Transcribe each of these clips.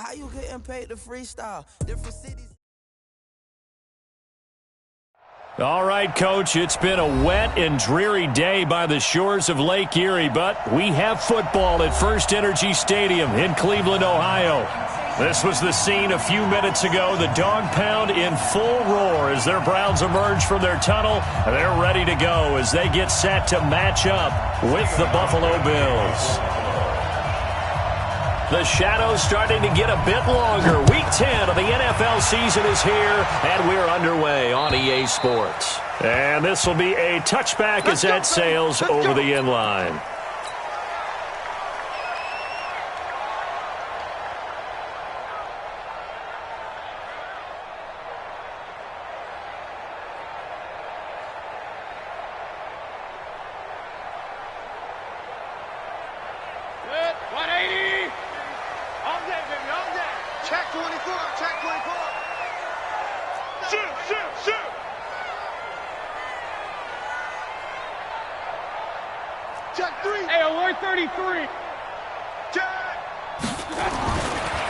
How you getting paid to freestyle? Different cities. All right, Coach, it's been a wet and dreary day by the shores of Lake Erie, but we have football at First Energy Stadium in Cleveland, Ohio. This was the scene a few minutes ago. The dog pound in full roar as their Browns emerge from their tunnel. They're ready to go as they get set to match up with the Buffalo Bills. The shadow's starting to get a bit longer. Week 10 of the NFL season is here, and we're underway on EA Sports. And this will be a touchback as that sails over the end line.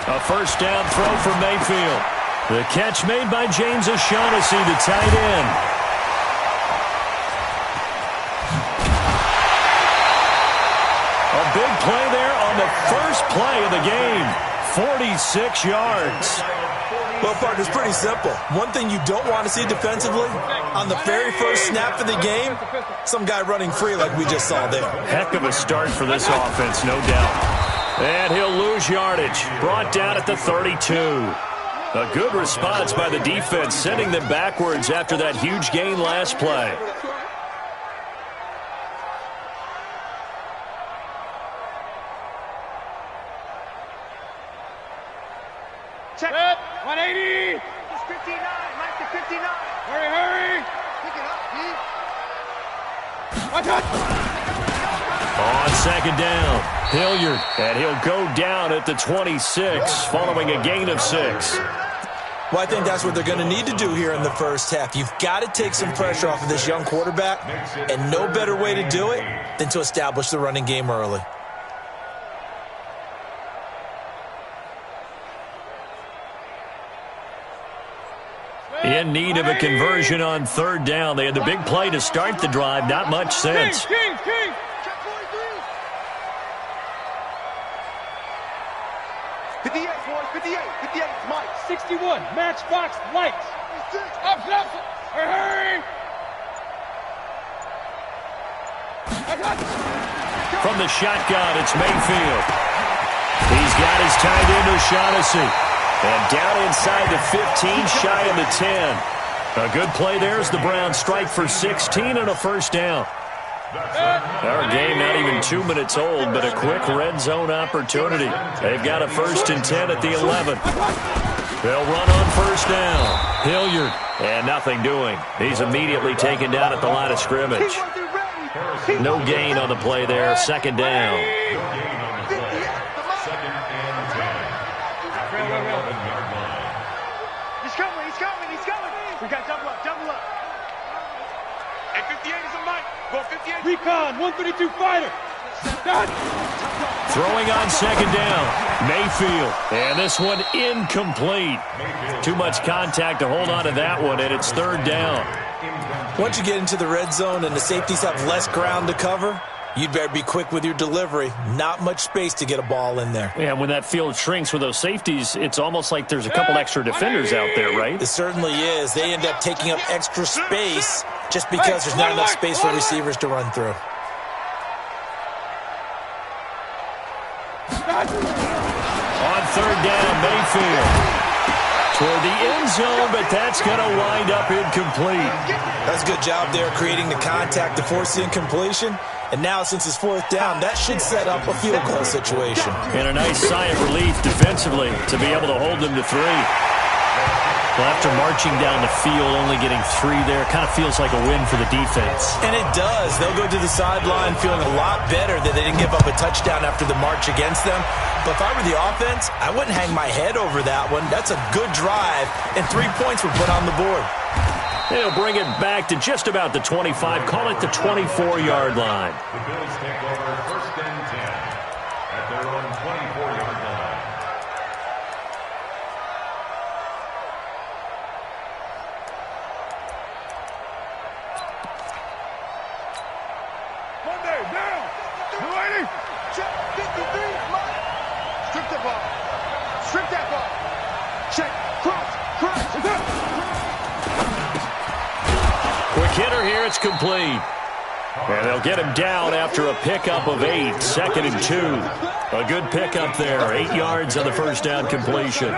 A first down throw for Mayfield. The catch made by James O'Shaughnessy, the tight end. A big play there on the first play of the game. 46 yards. Well, partner, it's pretty simple. One thing you don't want to see defensively, on the very first snap of the game, some guy running free like we just saw there. Heck of a start for this offense, no doubt. And he'll lose yardage. Brought down at the 32. A good response by the defense, sending them backwards after that huge gain last play. Check it. 180. It's 59. Mike to 59. Hurry, hurry. Pick it up, Pete. Watch out. On second down, Hilliard, and he'll go down at the 26 following a gain of 6. Well, I think that's what they're going to need to do here in the first half. You've got to take some pressure off of this young quarterback, and no better way to do it than to establish the running game early. In need of a conversion on third down. They had the big play to start the drive, not much since. King. 58, boys, 58, 58, Mike. 61, matchbox lights. Up. Hurry. From the shotgun, it's Mayfield. He's got his tight end O'Shaughnessy. And down inside the 15, shy of the 10. A good play there as the Browns strike for 16 and a first down. Our game not even 2 minutes old, but a quick red zone opportunity. They've got a 1st and 10 at the 11. They'll run on first down. Hilliard, and nothing doing. He's immediately taken down at the line of scrimmage. No gain on the play there, second down. He's coming. We got double up. And 58 is a Mike. Go 58. Recon, 132 fighter. Throwing on second down. Mayfield. And this one incomplete. Too much contact to hold on to that one, and it's third down. Once you get into the red zone and the safeties have less ground to cover, you'd better be quick with your delivery. Not much space to get a ball in there. Yeah, when that field shrinks with those safeties, it's almost like there's a couple extra defenders out there, right? It certainly is. They end up taking up extra space just because there's not enough space for receivers to run through. On third down, Mayfield. Toward the end zone, but that's going to wind up incomplete. That's a good job there creating the contact to force the incompletion. And now, since it's fourth down, that should set up a field goal situation. And a nice sigh of relief defensively to be able to hold them to 3. Well, after marching down the field, only getting 3 there, kind of feels like a win for the defense. And it does. They'll go to the sideline feeling a lot better that they didn't give up a touchdown after the march against them. But if I were the offense, I wouldn't hang my head over that one. That's a good drive, and 3 points were put on the board. They'll bring it back to just about the 25. Call it the 24-yard line. The Bills take over 1st and 10 at their own 24-yard line. hitter here. It's complete. And they'll get him down after a pickup of 8, 2nd and 2. A good pickup there, 8 yards on the first down completion.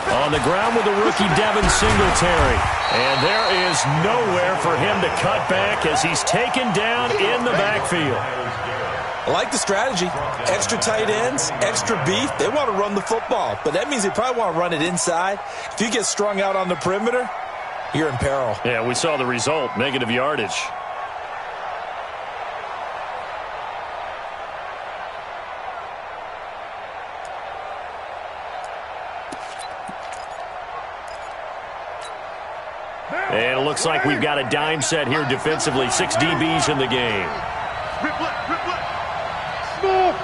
On the ground with the rookie Devin Singletary. And there is nowhere for him to cut back as he's taken down in the backfield. I like the strategy. Extra tight ends, extra beef. They want to run the football, but that means they probably want to run it inside. If you get strung out on the perimeter, you're in peril. Yeah, we saw the result, negative yardage. And it looks like we've got a dime set here defensively. 6 DBs in the game. Rip left, rip left. Smooth.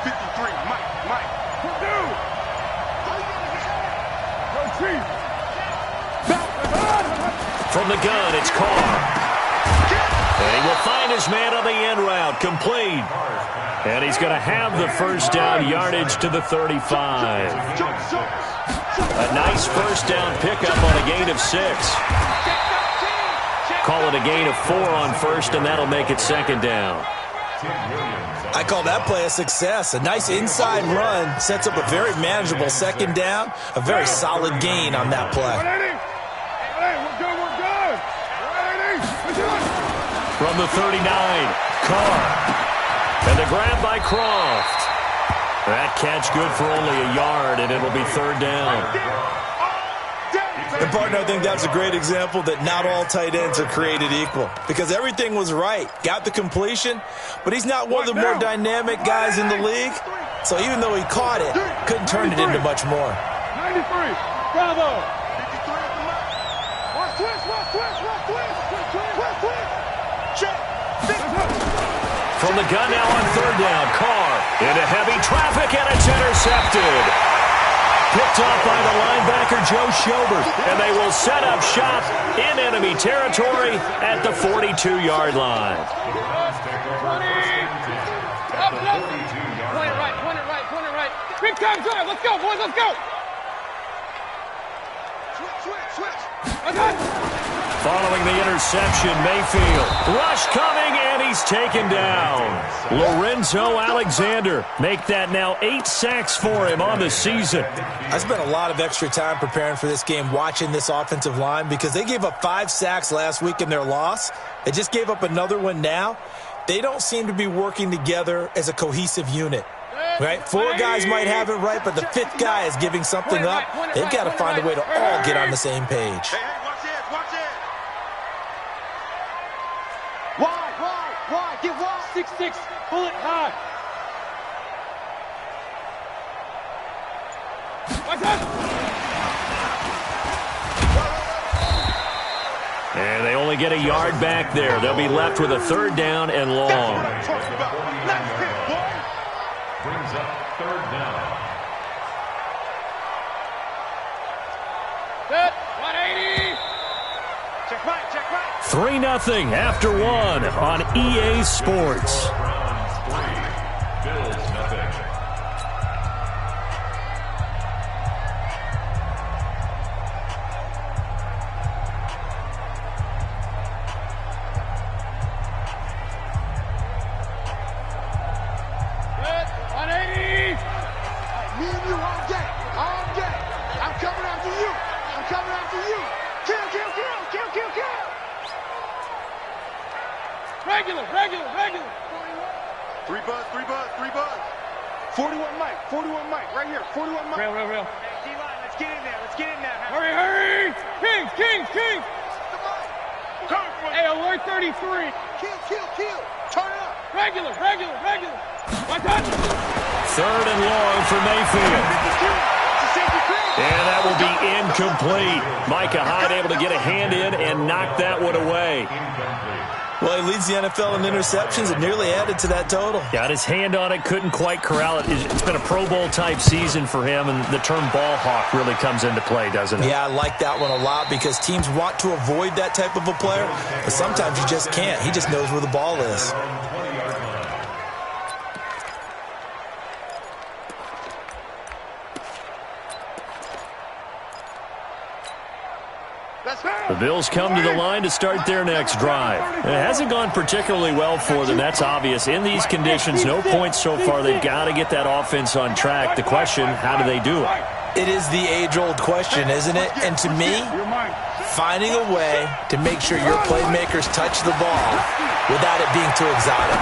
53, Mike. From the gun, it's Carr. And he will find his man on the end route. Complete. And he's going to have the first down yardage to the 35. A nice first down pickup on a gain of 6. Call it a gain of 4 on first, and that'll make it 2nd down. I call that play a success. A nice inside run sets up a very manageable 2nd down. A very solid gain on that play. From the 39, Carr. And the grab by Croft. That catch good for only a yard, and it'll be 3rd down. And, partner, I think that's a great example that not all tight ends are created equal. Because everything was right. Got the completion, but he's not one of the more dynamic guys in the league. So even though he caught it, couldn't turn it into much more. 93, bravo. Watch twist. From the gun now on 3rd down, Carr into heavy traffic, and it's intercepted. Picked off by the linebacker, Joe Schobert, and they will set up shop in enemy territory at the 42-yard line. 20. Up. Point it right. Big time drive. Let's go, boys, let's go. Switch. Following the interception, Mayfield. Rush coming, and he's taken down. Lorenzo Alexander. Make that now 8 sacks for him on the season. I spent a lot of extra time preparing for this game watching this offensive line because they gave up 5 sacks last week in their loss. They just gave up another one now. They don't seem to be working together as a cohesive unit. Right? 4 guys might have it right, but the 5th guy is giving something up. They've got to find a way to all get on the same page. Hey, watch it. Wide, get wide. 6-6, pull it high. Watch out. And they only get a yard back there. They'll be left with a 3rd down and long. Brings up 3rd down. Set, 180. Check right. 3-0 after 1 on EA Sports. Browns 3, Bills nothing. Set, 180. Me and you all day. I'm coming after you. Kill. Regular. 3 buzz. 41 Mike, right here. 41 Mike. Real. D-line, let's get in there. Hurry. Kings. Hey, alert 33. Kill. Turn it up. Regular. Watch out. 3rd and long for Mayfield. And that will be incomplete. Micah Hyde able to get a hand in and knock that one away. Well, he leads the NFL in interceptions and nearly added to that total. Got his hand on it, couldn't quite corral it. It's been a Pro Bowl-type season for him, and the term ball hawk really comes into play, doesn't it? Yeah, I like that one a lot because teams want to avoid that type of a player, but sometimes you just can't. He just knows where the ball is. The Bills come to the line to start their next drive. It hasn't gone particularly well for them, that's obvious. In these conditions, no points so far. They've got to get that offense on track. The question, how do they do it? It is the age-old question, isn't it? And to me, finding a way to make sure your playmakers touch the ball without it being too exotic.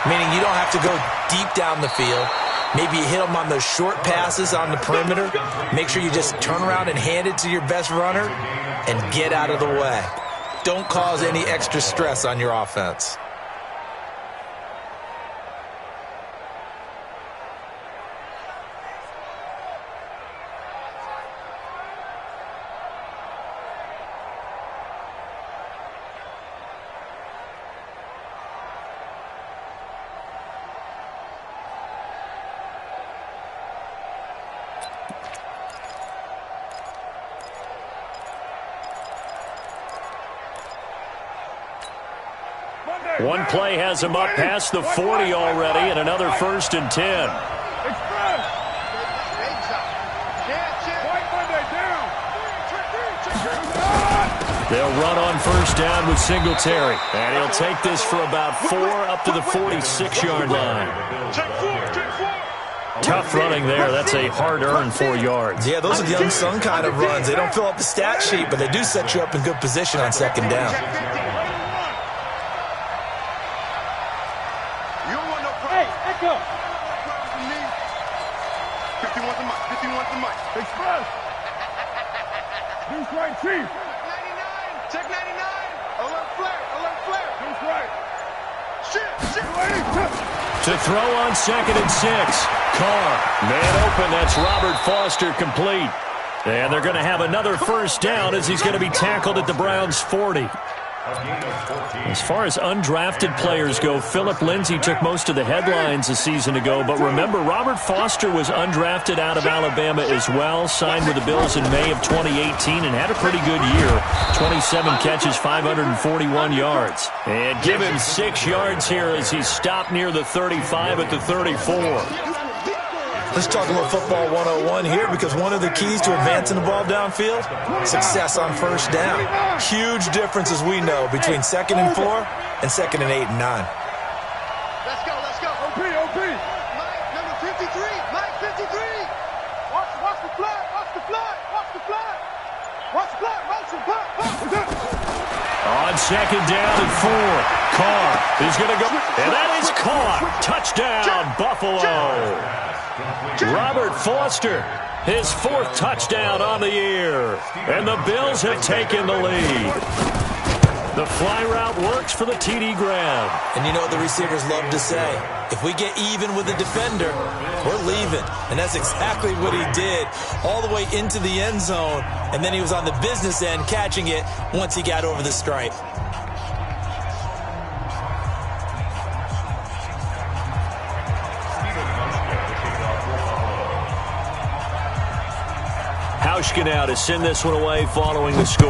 Meaning you don't have to go deep down the field. Maybe you hit them on those short passes on the perimeter. Make sure you just turn around and hand it to your best runner and get out of the way. Don't cause any extra stress on your offense. One play has him up past the 40 already, and another 1st and 10. They'll run on 1st down with Singletary, and he'll take this for about 4 up to the 46-yard line. Tough running there. That's a hard-earned 4 yards. Yeah, those are the unsung kind of runs. They don't fill up the stat sheet, but they do set you up in good position on 2nd down. Express! Deuce right, Chief! 99! Check 99! Alert flare! Alert flare! Deuce right! Shit! To throw on 2nd and 6. Carr, man open. That's Robert Foster complete. And they're going to have another 1st down as he's going to be tackled at the Browns' 40. As far as undrafted players go, Philip Lindsay took most of the headlines a season ago. But remember, Robert Foster was undrafted out of Alabama as well, signed with the Bills in May of 2018 and had a pretty good year. 27 catches, 541 yards. And give him 6 yards here as he's stopped near the 35 at the 34. Let's talk a little football 101 here, because one of the keys to advancing the ball downfield, success on 1st down. Huge difference, as we know, between 2nd and 4 and 2nd and 8 and 9. Let's go, let's go. OP, OP. Mike, number 53. Mike, 53. Watch the flag, watch the flag, watch the flag. Watch the flag, watch the flag. On 2nd down and 4, Carr is going to go, and that is caught. Touchdown, Buffalo. Robert Foster, his 4th touchdown on the year. And the Bills have taken the lead. The fly route works for the TD grab. And you know what the receivers love to say? If we get even with the defender, we're leaving. And that's exactly what he did, all the way into the end zone. And then he was on the business end catching it once he got over the stripe. Hauschka now to send this one away following the score.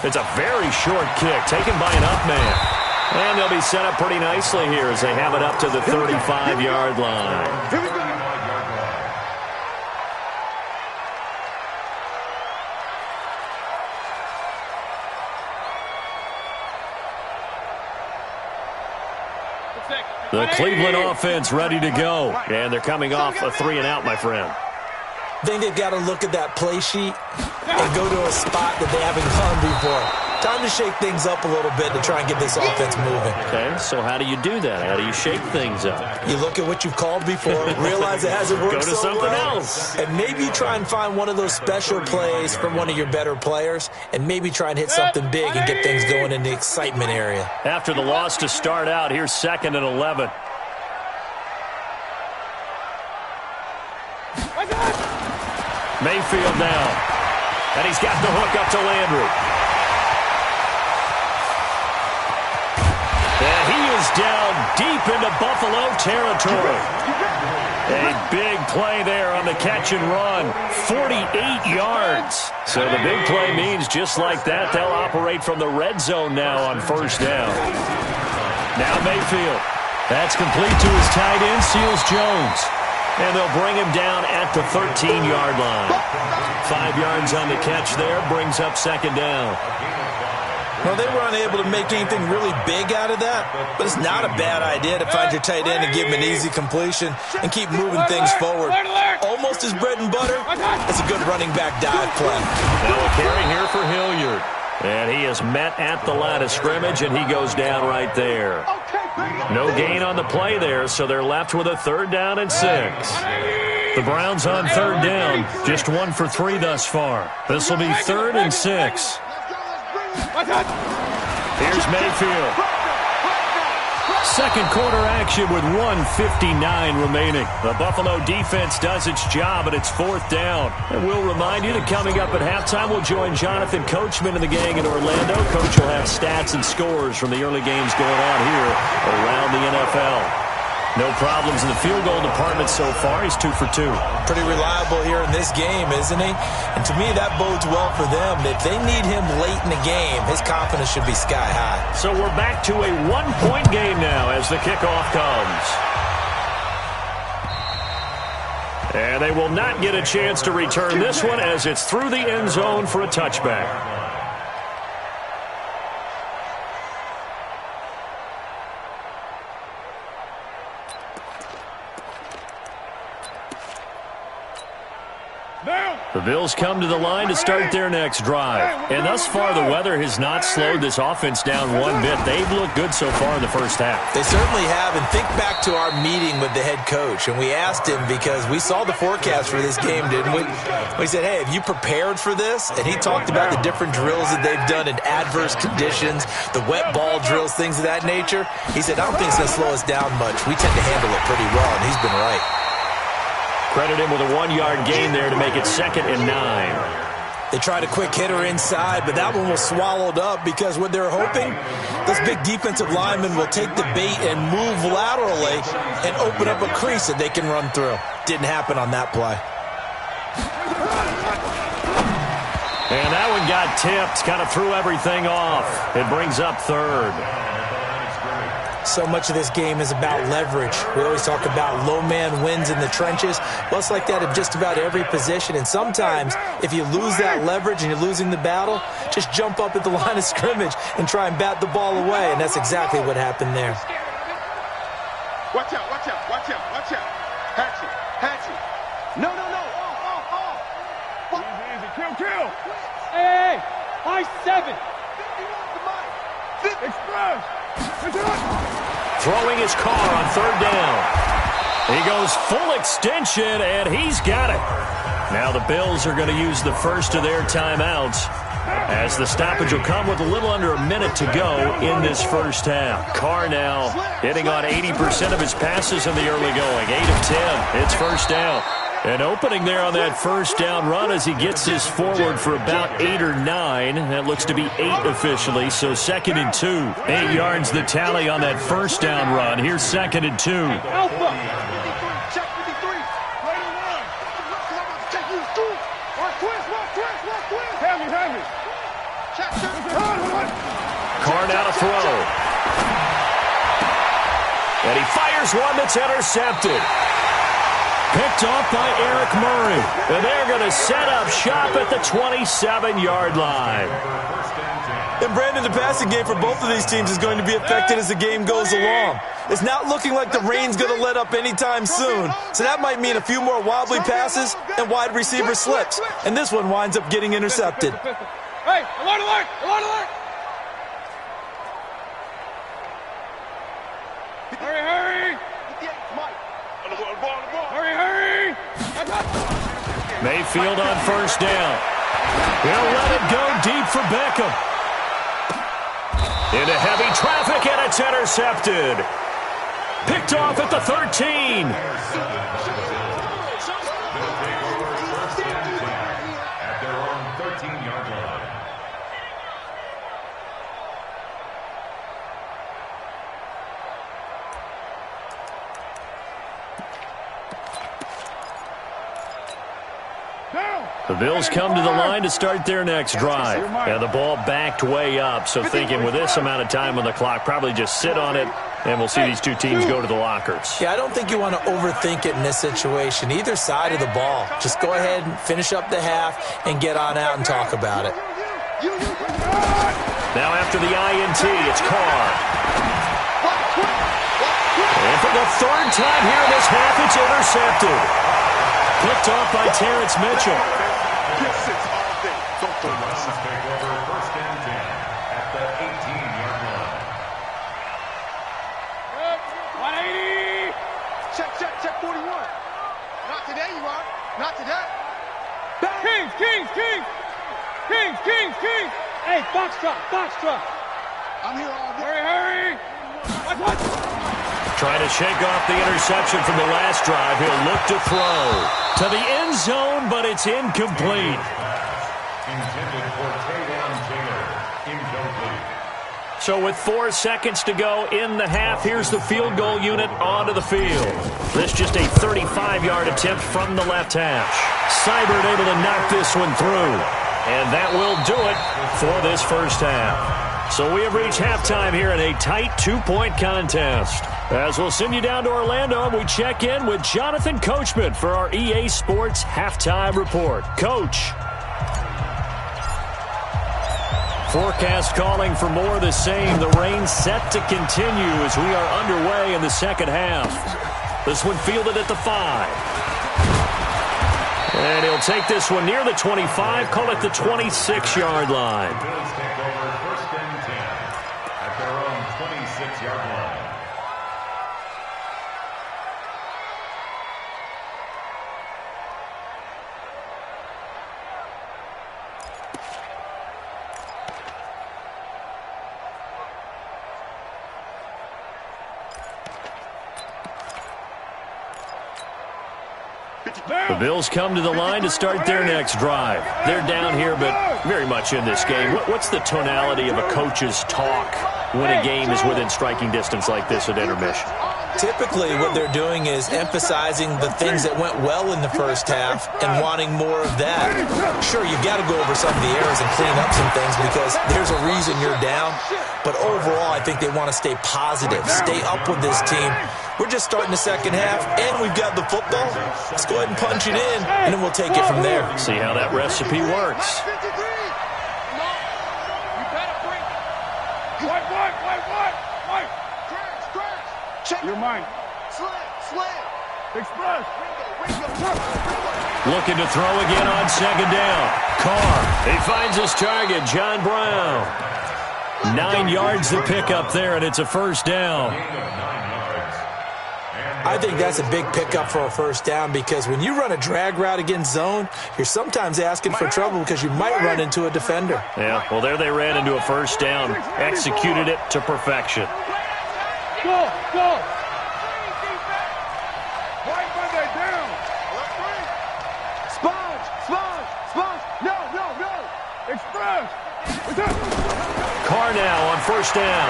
It's a very short kick taken by an up man. And they'll be set up pretty nicely here as they have it up to the 35-yard line. Here we go. The Cleveland offense ready to go. And they're coming off a 3 and out, my friend. I think they've got to look at that play sheet and go to a spot that they haven't gone before. Time to shake things up a little bit to try and get this offense moving. Okay, so how do you do that? How do you shake things up? You look at what you've called before, realize it hasn't worked Go to so something well, else. and maybe try and find one of those special plays from one of your better players, and maybe try and hit something big and get things going in the excitement area. After the loss to start out, here's 2nd and 11. Mayfield now. And he's got the hook up to Landry. And he is down deep into Buffalo territory. A big play there on the catch and run. 48 yards. So the big play means just like that, they'll operate from the red zone now on 1st down. Now Mayfield. That's complete to his tight end, Seals Jones. And they'll bring him down at the 13-yard line. 5 yards on the catch there, brings up second down. Well, they were unable to make anything really big out of that, but it's not a bad idea to find your tight end and give him an easy completion and keep moving things forward. Almost his bread and butter. That's a good running back dive play. Now a carry here for Hilliard. And he is met at the line of scrimmage, and he goes down right there. No gain on the play there, so they're left with a 3rd down and 6. The Browns on 3rd down, just 1 for 3 thus far. This will be 3rd and 6. Here's Mayfield. Second quarter action with 1:59 remaining. The Buffalo defense does its job, and it's 4th down. And we'll remind you that coming up at halftime, we'll join Jonathan Coachman and the gang in Orlando. Coach will have stats and scores from the early games going on here around the NFL. No problems in the field goal department so far. He's 2 for 2. Pretty reliable here in this game, isn't he? And to me, that bodes well for them. If they need him late in the game, his confidence should be sky high. So we're back to a 1-point game now as the kickoff comes. And they will not get a chance to return this one as it's through the end zone for a touchback. The Bills come to the line to start their next drive. And thus far, the weather has not slowed this offense down one bit. They've looked good so far in the first half. They certainly have. And think back to our meeting with the head coach. And we asked him because we saw the forecast for this game, didn't we? We said, hey, have you prepared for this? And he talked about the different drills that they've done in adverse conditions, the wet ball drills, things of that nature. He said, I don't think it's going to slow us down much. We tend to handle it pretty well, and he's been right. Credit him with a 1-yard gain there to make it 2nd and 9. They tried a quick hitter inside, but that one was swallowed up because what they're hoping, this big defensive lineman will take the bait and move laterally and open up a crease that they can run through. Didn't happen on that play. And that one got tipped, kind of threw everything off. It brings up 3rd. So much of this game is about leverage. We always talk about low man wins in the trenches. Well, it's like that in just about every position. And sometimes, if you lose that leverage and you're losing the battle, just jump up at the line of scrimmage and try and bat the ball away. And that's exactly what happened there. Watch out, watch out, watch out, watch out. Hatchet, hatchet. No, no, no. Easy, easy. Kill. Hey, high 7. Express. Throwing his car on 3rd down. He goes full extension, and he's got it. Now the Bills are going to use the first of their timeouts as the stoppage will come with a little under a minute to go in this first half. Carr now hitting on 80% of his passes in the early going. 8 of 10. It's first down. An opening there on that first down run as he gets this forward for about 8 or 9. That looks to be 8 officially, so 2nd and 2. 8 yards the tally on that first down run. Here's 2nd and 2. Alpha. Check 53. Right in line. Check you. Watch twist. Heavy. Check. Carr now to throw. And he fires one that's intercepted. Picked off by Eric Murray. And they're going to set up shop at the 27-yard line. And Brandon, the passing game for both of these teams is going to be affected as the game goes along. It's not looking like the rain's going to let up anytime soon. So that might mean a few more wobbly passes and wide receiver slips. And this one winds up getting intercepted. Hey, alert! Hurry! Hurry! Mayfield on first down. He'll let it go deep for Beckham. Into heavy traffic, and it's intercepted. Picked off at the 13. At their own 13-yard line. The Bills come to the line to start their next drive. And the ball backed way up, so thinking with this amount of time on the clock, probably just sit on it, and we'll see these two teams go to the lockers. Yeah, I don't think you want to overthink it in this situation. Either side of the ball. Just go ahead and finish up the half and get on out and talk about it. Now after the INT, it's Carr. And for the third time here in this half, it's intercepted. Picked off by Terrence Mitchell. The Browns take over 1st and 10 at the 18-yard line. 180. Check 41. Not today, you are. Not today. Kings. Hey, box truck. I'm here all day. Hurry. What? Trying to shake off the interception from the last drive. He'll look to throw to the end zone, but it's incomplete. Intended for Taylor Taylor. Incomplete. So with 4 seconds to go in the half, here's the field goal unit onto the field. This just a 35-yard attempt from the left hash. Seibert able to knock this one through. And that will do it for this first half. So we have reached halftime here in a tight 2-point contest. As we'll send you down to Orlando, we check in with Jonathan Coachman for our EA Sports Halftime Report. Coach. Forecast calling for more of the same. The rain set to continue as we are underway in the second half. This one fielded at the 5. And he'll take this one near the 25, call it the 26-yard line. Bills take over 1st and 10 at their own 26-yard line. The Bills come to the line to start their next drive. They're down here, but very much in this game. What's the tonality of a coach's talk when a game is within striking distance like this at intermission? Typically, what they're doing is emphasizing the things that went well in the first half and wanting more of that. Sure, you've got to go over some of the errors and clean up some things because there's a reason you're down. But overall, I think they want to stay positive, stay up with this team. We're just starting the second half, and we've got the football. Let's go ahead and punch it in, and then we'll take it from there. See how that recipe works. You're mine. Slam. Express. Looking to throw again on second down. Carr. He finds his target, John Brown. 9 yards to pick up there, and it's a first down. I think that's a big pickup for a first down because when you run a drag route against zone, you're sometimes asking for trouble because you might run into a defender. Yeah, well, there they ran into a first down. Executed it to perfection. Go. Right Monday down. Sponge. No. Express. Carr now on first down.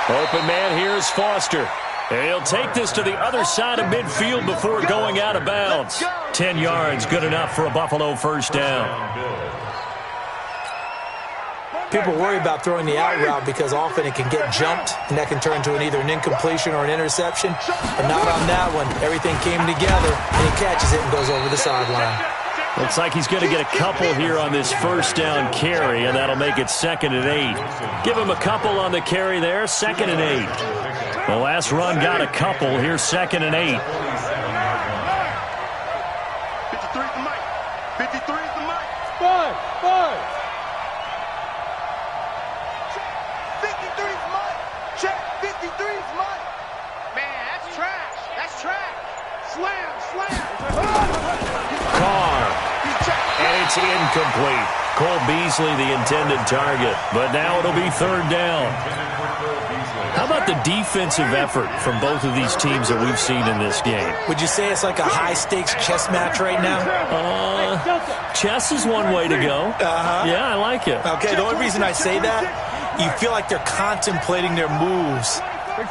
Open man here is Foster. And he'll take this to the other side of midfield before going out of bounds. 10 yards, good enough for a Buffalo first down. People worry about throwing the out route because often it can get jumped, and that can turn into either an incompletion or an interception. But not on that one. Everything came together, and he catches it and goes over the sideline. Looks like he's going to get a couple here on this first down carry, and that'll make it 2nd and 8. Give him a couple on the carry there, 2nd and 8. The last run got a couple. Here's 2nd and 8. 53 is the mic. 53 is the mic. 5. 53 is Mike. Check. 53 is Mike. Man, that's trash. Slam. Carr. And it's incomplete. Cole Beasley, the intended target. But now it'll be 3rd down. How about the defensive effort from both of these teams that we've seen in this game? Would you say it's like a high-stakes chess match right now? Chess is one way to go. Yeah, I like it. Okay, the only reason I say that, you feel like they're contemplating their moves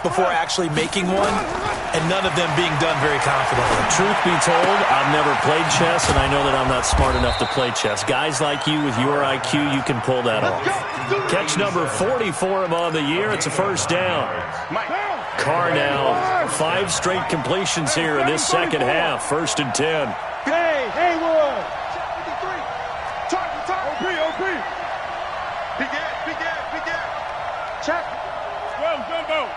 before actually making one, and none of them being done very confidently. Truth be told, I've never played chess, and I know that I'm not smart enough to play chess. Guys like you with your IQ, you can pull that off. Catch number 40 for him on the year. It's a first down. Carr now, 5 straight completions here in this second half. 1st and 10. Hey, Haywood. OP. Big ass. Check. Well, Jumbo.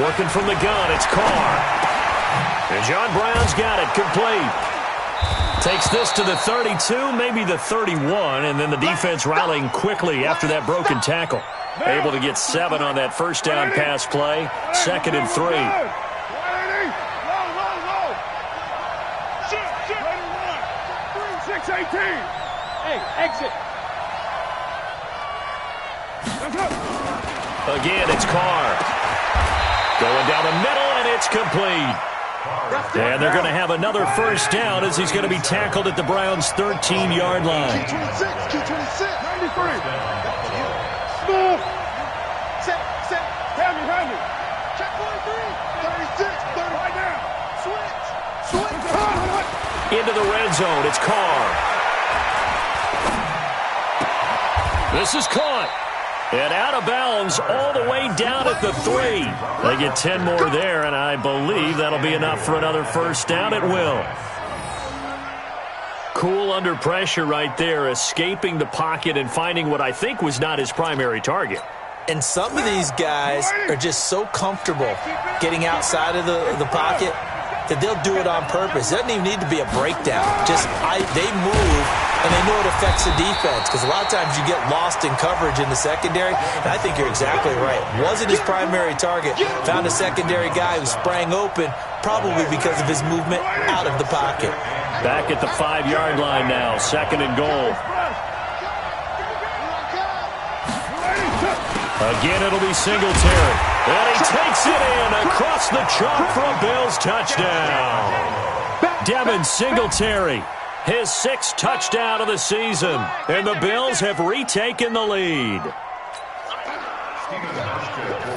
Working from the gun, it's Carr. And John Brown's got it, complete. Takes this to the 32, maybe the 31, and then the defense rallying quickly after that broken tackle. Able to get 7 on that first down pass play. 2nd and 3. Low. 6-18. Hey, exit. Again, it's Carr. Going down the middle, and it's complete. And they're going to have another first down as he's going to be tackled at the Browns' 13-yard line. Key 26. 93. Smooth. Set. Hand me. Check 43. 36. 30. Right now. Switch. Into the red zone, it's Carr. This is caught. And out of bounds all the way down at the 3. They get 10 more there, and I believe that'll be enough for another first down. It will. Cool under pressure right there, escaping the pocket and finding what I think was not his primary target. And some of these guys are just so comfortable getting outside of the pocket that they'll do it on purpose. It doesn't even need to be a breakdown. They move, and they know it affects the defense, because a lot of times you get lost in coverage in the secondary, and I think you're exactly right. Wasn't his primary target. Found a secondary guy who sprang open, probably because of his movement out of the pocket. Back at the 5-yard line now, 2nd and goal. Again, it'll be Singletary. And he takes it in across the chalk for a Bills touchdown. Devin Singletary, his 6th touchdown of the season. And the Bills have retaken the lead.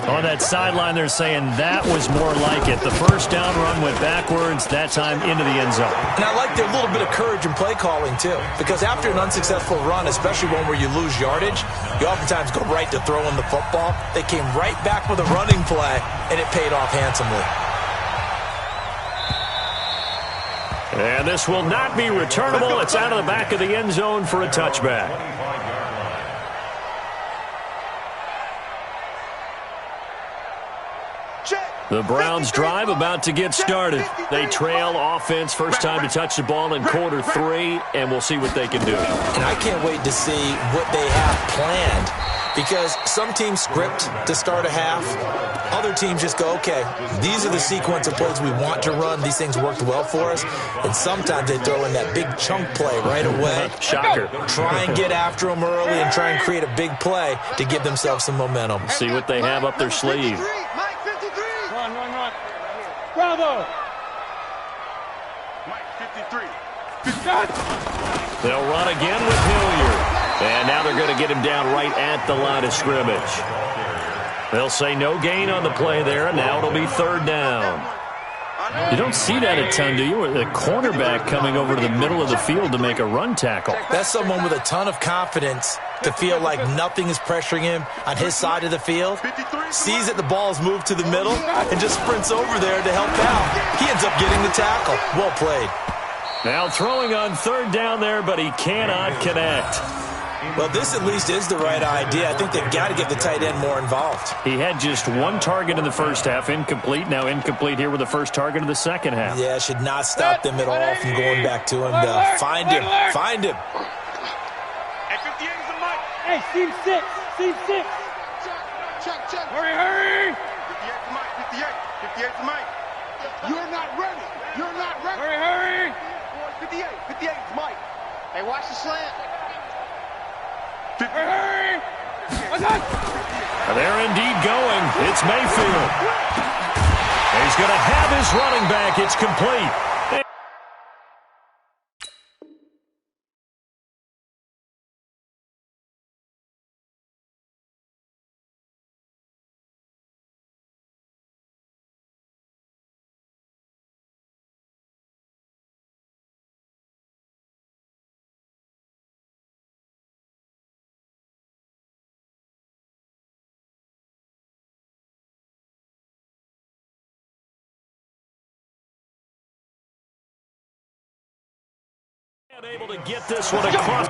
On that sideline, they're saying that was more like it. The first down run went backwards, that time into the end zone. And I like their little bit of courage in play calling, too. Because after an unsuccessful run, especially one where you lose yardage, you oftentimes go right to throwing the football. They came right back with a running play, and it paid off handsomely. And this will not be returnable. It's out of the back of the end zone for a touchback. The Browns drive about to get started. They trail offense, first time to touch the ball in quarter 3, and we'll see what they can do. And I can't wait to see what they have planned, because some teams script to start a half. Other teams just go, okay, these are the sequence of plays we want to run. These things worked well for us. And sometimes they throw in that big chunk play right away. Shocker. Try and get after them early and try and create a big play to give themselves some momentum. See what they have up their sleeve. Mike 53. Run. Bravo. Mike 53. They'll run again with Hilliard. And now they're going to get him down right at the line of scrimmage. They'll say no gain on the play there, and now it'll be 3rd down. You don't see that a ton, do you? The cornerback coming over to the middle of the field to make a run tackle. That's someone with a ton of confidence to feel like nothing is pressuring him on his side of the field. Sees that the ball's moved to the middle and just sprints over there to help out. He ends up getting the tackle. Well played. Now throwing on 3rd down there, but he cannot connect. Well, this at least is the right idea. I think they've got to get the tight end more involved. He had just 1 target in the first half, incomplete. Now incomplete here with the first target of the second half. Yeah, should not stop them at all from going back to him. Find him. Hey, 58 is the Mike. Hey, Steve 6. Check. Hurry. 58 to Mike. 58 to Mike. You're not ready. Hurry. 58 is Mike. Hey, watch the slant. Hurry. They're indeed going. It's Mayfield. He's going to have his running back. It's complete. Able to get this one across.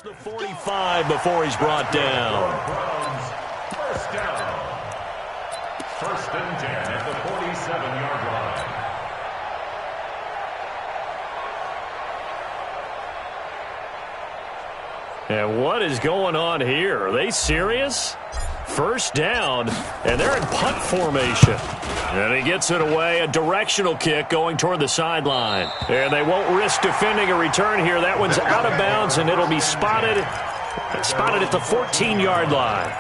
The 45 before he's brought down. First down. First and 10 at the 47-yard line. And what is going on here? Are they serious? First down, and they're in punt formation. And he gets it away, a directional kick going toward the sideline. And they won't risk defending a return here. That one's out of bounds, and it'll be spotted at the 14-yard line.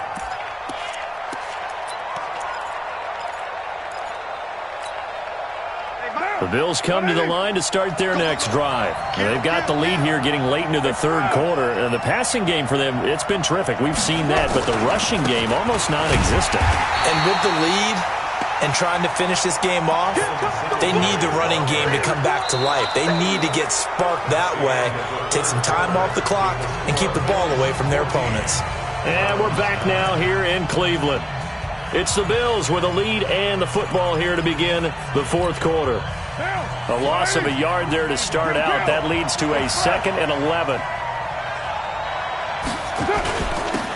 The Bills come to the line to start their next drive. They've got the lead here getting late into the third quarter. And the passing game for them, it's been terrific. We've seen that. But the rushing game, almost non-existent. And with the lead and trying to finish this game off, they need the running game to come back to life. They need to get sparked that way, take some time off the clock, and keep the ball away from their opponents. And we're back now here in Cleveland. It's the Bills with a lead and the football here to begin the fourth quarter. A loss of a yard there to start out. That leads to a 2nd and 11.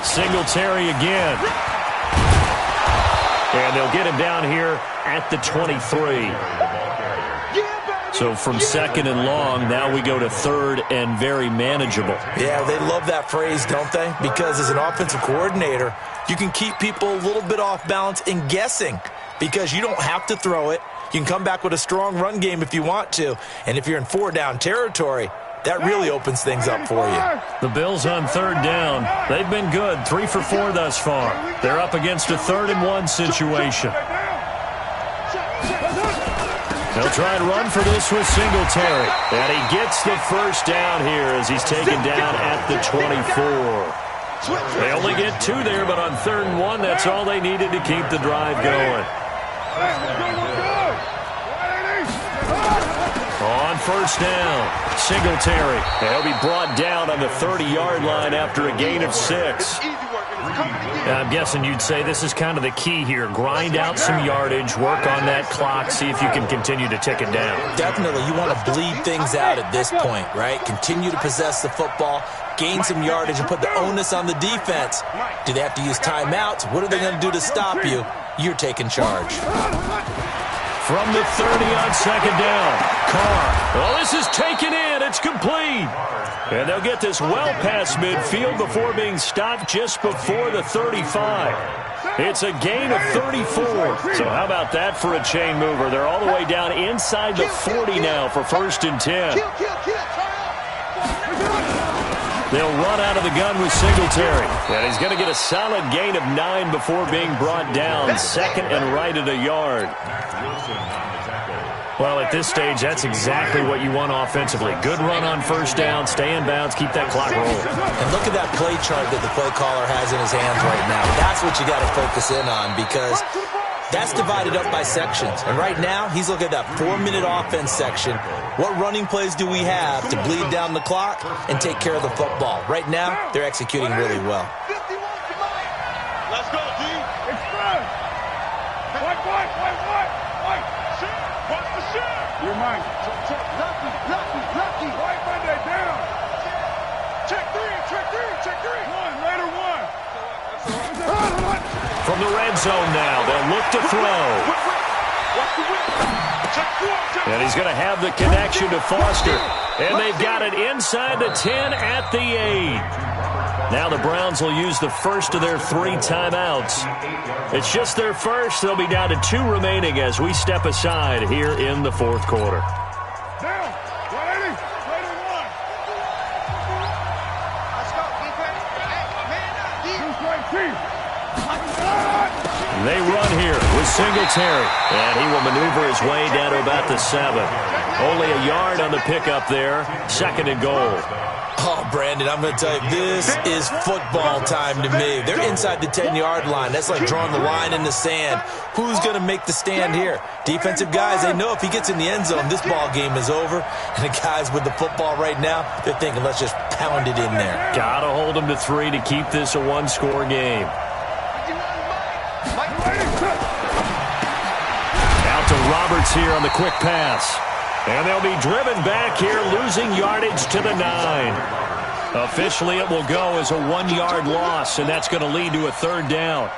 Singletary again. And they'll get him down here at the 23. So from 2nd and long, now we go to 3rd and very manageable. Yeah, they love that phrase, don't they? Because as an offensive coordinator, you can keep people a little bit off balance and guessing because you don't have to throw it. You can come back with a strong run game if you want to. And if you're in 4-down territory, that really opens things up for you. The Bills on 3rd down. They've been good, 3 for 4 thus far. They're up against a 3rd and 1 situation. They'll try and run for this with Singletary. And he gets the first down here as he's taken down at the 24. They only get 2 there, but on 3rd and 1, that's all they needed to keep the drive going. On first down, Singletary. He'll be brought down on the 30-yard line after a gain of 6. I'm guessing you'd say this is kind of the key here. Grind out some yardage, work on that clock, see if you can continue to tick it down. Definitely. You want to bleed things out at this point, right? Continue to possess the football, gain some yardage, and put the onus on the defense. Do they have to use timeouts? What are they going to do to stop you? You're taking charge. From the 30 on 2nd down, Carr. Well, this is taken in. It's complete. And they'll get this well past midfield before being stopped just before the 35. It's a gain of 34. So how about that for a chain mover? They're all the way down inside the 40 now for 1st and 10. They'll run out of the gun with Singletary. And he's going to get a solid gain of 9 before being brought down. 2nd and right at a yard. Well, at this stage, that's exactly what you want offensively. Good run on first down, stay in bounds, keep that clock rolling. And look at that play chart that the play caller has in his hands right now. That's what you got to focus in on because that's divided up by sections. And right now, he's looking at that 4-minute offense section. What running plays do we have to bleed down the clock and take care of the football? Right now, they're executing really well. Let's go, D. Express. What? Watch the shot. You're mine. the red zone now. They'll look to throw. And he's going to have the connection to Foster. And they've got it inside the 10 at the 8. Now the Browns will use the first of their 3 timeouts. It's just their first. They'll be down to 2 remaining as we step aside here in the 4th quarter. Down. 180. 181. Let's go, defense. Hey, man up, They run here with Singletary. And he will maneuver his way down to about the 7. Only a yard on the pickup there. 2nd and goal. Oh, Brandon, I'm going to tell you, this is football time to me. They're inside the 10-yard line. That's like drawing the line in the sand. Who's going to make the stand here? Defensive guys, they know if he gets in the end zone, this ball game is over. And the guys with the football right now, they're thinking, let's just pound it in there. Got to hold them to 3 to keep this a 1-score game. Out to Roberts here on the quick pass. And they'll be driven back here, losing yardage to the 9. Officially, it will go as a 1-yard loss, and that's going to lead to a 3rd down.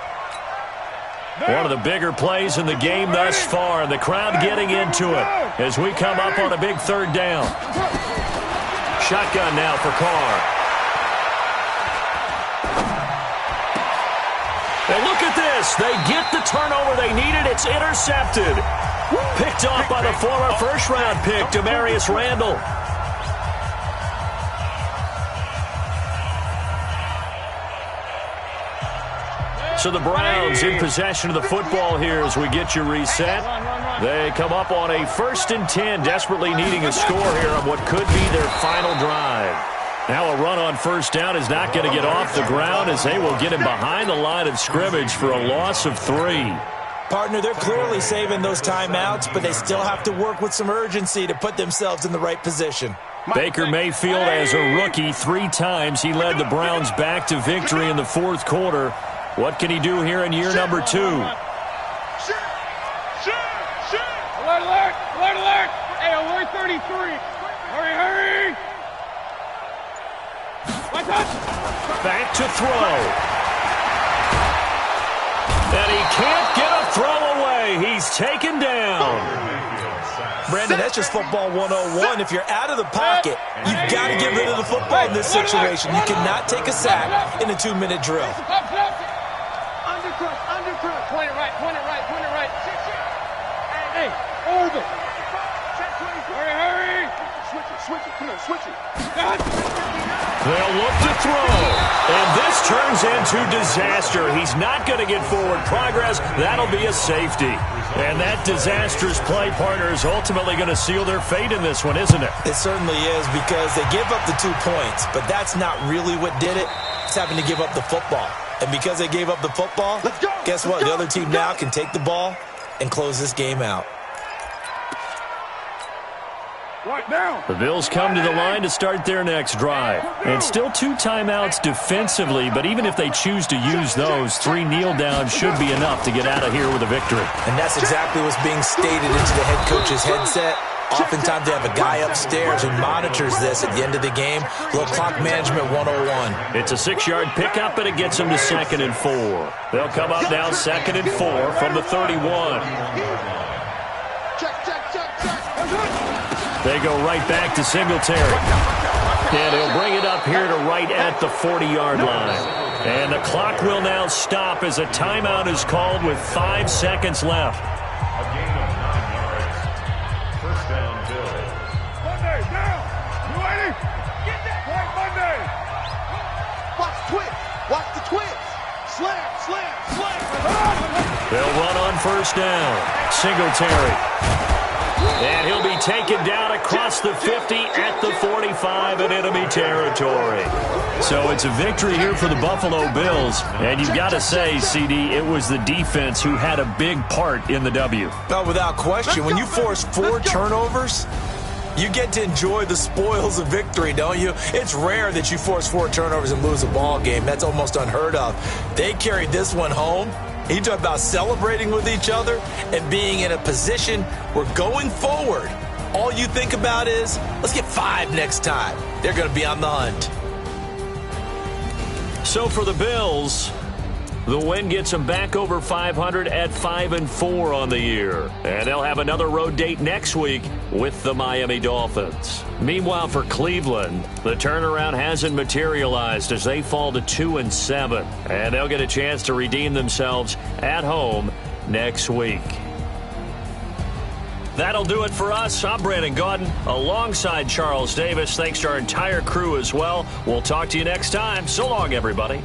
One of the bigger plays in the game thus far, and the crowd getting into it as we come up on a big 3rd down. Shotgun now for Carr. And look at this. They get the turnover they needed. It's intercepted. Picked off by the former first-round pick, Demarius Randall. So the Browns in possession of the football here as we get you reset. They come up on a 1st and 10, desperately needing a score here on what could be their final drive. Now a run on 1st down is not going to get off the ground as they will get him behind the line of scrimmage for a loss of 3. Partner, they're clearly saving those timeouts, but they still have to work with some urgency to put themselves in the right position. Baker Mayfield, as a rookie, 3 times he led the Browns back to victory in the 4th quarter. What can he do here in year number 2? Alert, alert! Alert, alert! Hey, alert 33! Hurry, hurry! One touch! Back to throw. And he can't get a throw away. He's taken down. Brandon, that's just football 101. If you're out of the pocket, you've got to get rid of the football in this situation. You cannot take a sack in a 2-minute drill. Undercut, undercut. Point it right, point it right, point it right. Hey, orbit. Hurry, hurry. Switch it, come on, switch it. They'll look to throw. And this turns into disaster. He's not going to get forward progress. That'll be a safety. And that disastrous play, partner, is ultimately going to seal their fate in this one, isn't it? It certainly is, because they give up the 2 points, but that's not really what did it. It's having to give up the football. And because they gave up the football, guess what? The other team now can take the ball and close this game out. Right now. The Bills come to the line to start their next drive. And still 2 timeouts defensively, but even if they choose to use those, 3 kneel downs should be enough to get out of here with a victory. And that's exactly what's being stated into the head coach's headset. Oftentimes they have a guy upstairs who monitors this at the end of the game. A little clock management 101. It's a 6-yard pickup, and it gets them to 2nd and 4. They'll come up now 2nd and 4 from the 31. They go right back to Singletary. And he'll bring it up here to right at the 40-yard line. And the clock will now stop as a timeout is called with 5 seconds left. A gain of 9 yards. First down, Bills. Monday, down. You ready? Get that. Right, Monday. Watch twist. Watch the twist. Slam, slam, slam. They'll run on 1st down. Singletary. And he'll be taken down across the 50 at the 45 in enemy territory. So it's a victory here for the Buffalo Bills. And you've got to say, CD, it was the defense who had a big part in the W. Well, without question, when you force 4 turnovers, you get to enjoy the spoils of victory, don't you? It's rare that you force 4 turnovers and lose a ball game. That's almost unheard of. They carried this one home. You talk about celebrating with each other and being in a position where going forward, all you think about is, let's get 5 next time. They're going to be on the hunt. So for the Bills, The win gets them back over 500 at 5-4 on the year. And they'll have another road date next week with the Miami Dolphins. Meanwhile, for Cleveland, the turnaround hasn't materialized as they fall to 2-7. And they'll get a chance to redeem themselves at home next week. That'll do it for us. I'm Brandon Gaudin alongside Charles Davis. Thanks to our entire crew as well. We'll talk to you next time. So long, everybody.